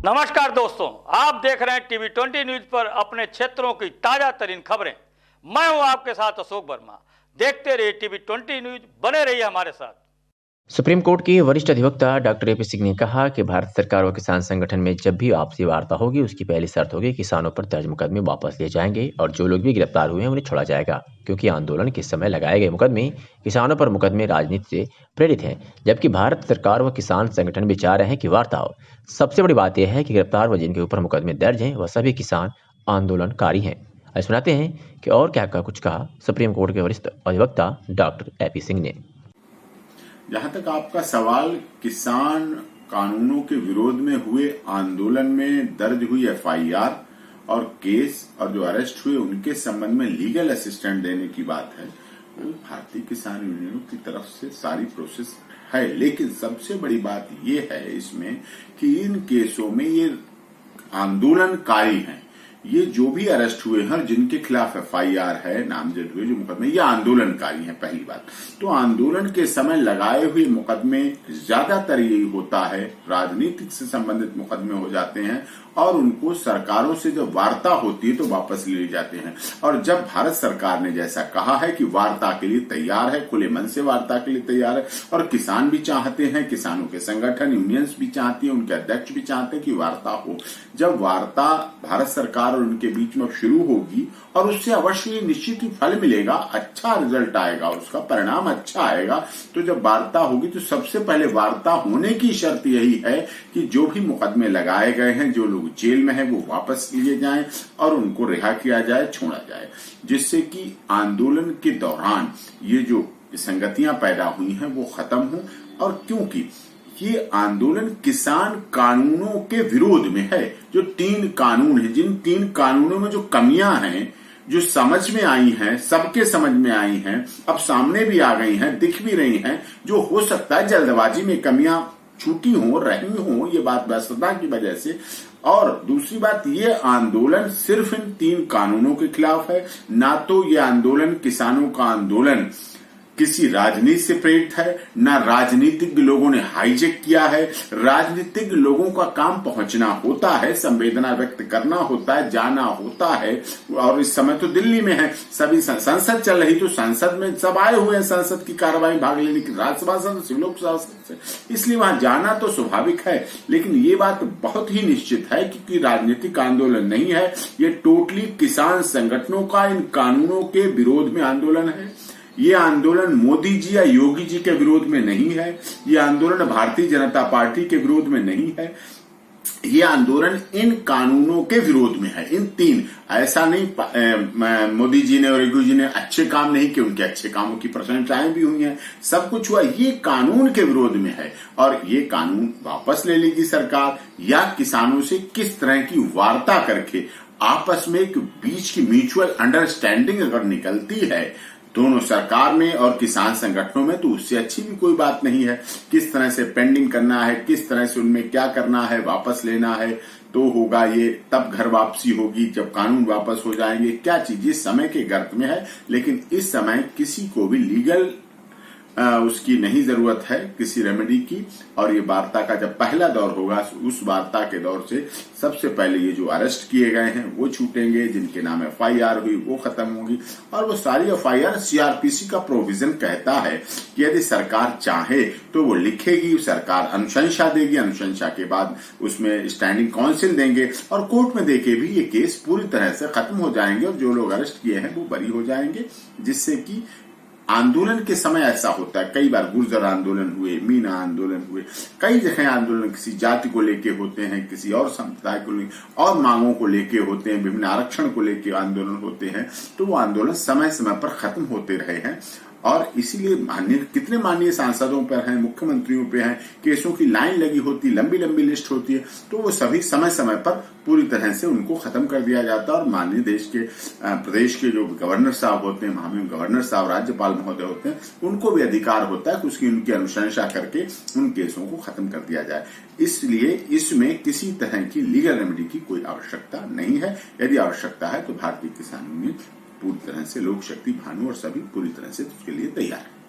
नमस्कार दोस्तों, आप देख रहे हैं टीवी 20 न्यूज पर अपने क्षेत्रों की ताजा तरीन खबरें। मैं हूं आपके साथ अशोक वर्मा। देखते रहिए टीवी 20 न्यूज, बने रहिए हमारे साथ। सुप्रीम कोर्ट के वरिष्ठ अधिवक्ता डॉक्टर एपी सिंह ने कहा कि भारत सरकार और किसान संगठन में जब भी आपसी वार्ता होगी, उसकी पहली शर्त होगी किसानों पर दर्ज मुकदमे वापस लिए जाएंगे और जो लोग भी गिरफ्तार हुए हैं उन्हें छोड़ा जाएगा, क्योंकि आंदोलन के समय लगाए गए मुकदमे किसानों पर मुकदमे राजनीति से प्रेरित हैं, जबकि भारत सरकार व किसान संगठन भी चाह रहे हैं कि वार्ता हो। सबसे बड़ी बात यह है कि गिरफ्तार व जिनके ऊपर मुकदमे दर्ज हैं वह सभी किसान आंदोलनकारी हैं। आज सुनाते हैं कि और क्या कुछ कहा सुप्रीम कोर्ट के वरिष्ठ अधिवक्ता डॉक्टर एपी सिंह ने। जहां तक आपका सवाल किसान कानूनों के विरोध में हुए आंदोलन में दर्ज हुई एफआईआर और केस और जो अरेस्ट हुए उनके संबंध में लीगल असिस्टेंट देने की बात है, वो भारतीय किसान यूनियनों की तरफ से सारी प्रोसेस है। लेकिन सबसे बड़ी बात ये है इसमें कि इन केसों में ये आंदोलनकारी हैं, ये जो भी अरेस्ट हुए हैं जिनके खिलाफ एफआईआर है, नामजद हुए जो मुकदमे, ये आंदोलनकारी हैं। पहली बात तो आंदोलन के समय लगाए हुए मुकदमे ज्यादातर यही होता है, राजनीतिक से संबंधित मुकदमे हो जाते हैं और उनको सरकारों से जब वार्ता होती है तो वापस लिए जाते हैं। और जब भारत सरकार ने जैसा कहा है कि वार्ता के लिए तैयार है, खुले मन से वार्ता के लिए तैयार है, और किसान भी चाहते हैं, किसानों के संगठन यूनियंस भी चाहती है, उनके अध्यक्ष भी चाहते हैं कि वार्ता हो। जब वार्ता भारत सरकार और उनके बीच में शुरू होगी और उससे अवश्य निश्चित ही फल मिलेगा, अच्छा रिजल्ट आएगा, उसका परिणाम अच्छा आएगा। तो जब वार्ता होगी तो सबसे पहले वार्ता होने की शर्त यही है कि जो भी मुकदमे लगाए गए हैं, जो लोग जेल में हैं, वो वापस लिए जाएं और उनको रिहा किया जाए, छोड़ा जाए, जिससे कि आंदोलन के दौरान ये जो संगतियां पैदा हुई हैं वो खत्म हो। और क्योंकि ये आंदोलन किसान कानूनों के विरोध में है, जो 3 कानून है, जिन 3 कानूनों में जो कमियां हैं, जो समझ में आई हैं, सबके समझ में आई हैं, अब सामने भी आ गई हैं, दिख भी रही हैं, जो हो सकता है जल्दबाजी में कमियां छूटी हो रही हो, ये बात व्यस्तता की वजह से। और दूसरी बात, ये आंदोलन सिर्फ इन 3 कानूनों के खिलाफ है, ना तो ये आंदोलन किसानों का आंदोलन किसी राजनीति से प्रेरित है, ना राजनीतिक लोगों ने हाईजेक किया है। राजनीतिक लोगों का काम पहुंचना होता है, संवेदना व्यक्त करना होता है, जाना होता है। और इस समय तो दिल्ली में है, सभी संसद चल रही, तो संसद में सब आए हुए हैं संसद की कार्रवाई भाग लेने की, राज्यसभा सदस्य, लोकसभा सदस्य, इसलिए वहां जाना तो स्वाभाविक है। लेकिन ये बात बहुत ही निश्चित है कि राजनीतिक आंदोलन नहीं है, ये टोटली किसान संगठनों का इन कानूनों के विरोध में आंदोलन है। ये आंदोलन मोदी जी या योगी जी के विरोध में नहीं है, ये आंदोलन भारतीय जनता पार्टी के विरोध में नहीं है, ये आंदोलन इन कानूनों के विरोध में है, इन 3। ऐसा नहीं मोदी जी ने और योगी जी ने अच्छे काम नहीं किए, उनके अच्छे कामों की प्रशंसाएं भी हुई हैं, सब कुछ हुआ, ये कानून के विरोध में है। और ये कानून वापस ले लेगी सरकार, या किसानों से किस तरह की वार्ता करके आपस में एक बीच की म्यूचुअल अंडरस्टैंडिंग अगर निकलती है दोनों सरकार में और किसान संगठनों में, तो उससे अच्छी भी कोई बात नहीं है। किस तरह से पेंडिंग करना है, किस तरह से उनमें क्या करना है, वापस लेना है, तो होगा ये तब घर वापसी होगी जब कानून वापस हो जाएंगे। क्या चीज इस समय के गर्त में है, लेकिन इस समय किसी को भी लीगल उसकी नहीं जरूरत है, किसी रेमेडी की। और ये वार्ता का जब पहला दौर होगा, उस वार्ता के दौर से सबसे पहले ये जो अरेस्ट किए गए हैं वो छूटेंगे, जिनके नाम एफआईआर हुई वो खत्म होगी। और वो सारी एफआईआर सीआरपीसी का प्रोविजन कहता है कि यदि सरकार चाहे तो वो लिखेगी, सरकार अनुशंसा देगी, अनुशंसा के बाद उसमें स्टैंडिंग काउंसिल देंगे और कोर्ट में देके भी ये केस पूरी तरह से खत्म हो जाएंगे और जो लोग अरेस्ट किए हैं वो बरी हो जाएंगे। जिससे कि आंदोलन के समय ऐसा होता है, कई बार गुर्जर आंदोलन हुए, मीना आंदोलन हुए, कई जगह आंदोलन किसी जाति को लेके होते हैं, किसी और संप्रदाय को लेके और मांगों को लेके होते हैं, विभिन्न आरक्षण को लेके आंदोलन होते हैं। तो वो आंदोलन समय समय पर खत्म होते रहे हैं और इसीलिए कितने माननीय सांसदों पर हैं, मुख्यमंत्रियों पे हैं, केसों की लाइन लगी होती, लंबी लंबी लिस्ट होती है, तो वो सभी समय समय पर पूरी तरह से उनको खत्म कर दिया जाता है। और माननीय प्रदेश के जो गवर्नर साहब होते हैं, महामहिम गवर्नर साहब, राज्यपाल महोदय होते हैं, उनको भी अधिकार होता है कि उसकी उनकी अनुशंसा करके उन केसों को खत्म कर दिया जाए। इसलिए इसमें किसी तरह की लीगल रेमेडी की कोई आवश्यकता नहीं है। यदि आवश्यकता है तो भारतीय किसान यूनियन पूरी तरह से, लोक शक्ति, भानु और सभी पूरी तरह से उसके लिए तैयार है।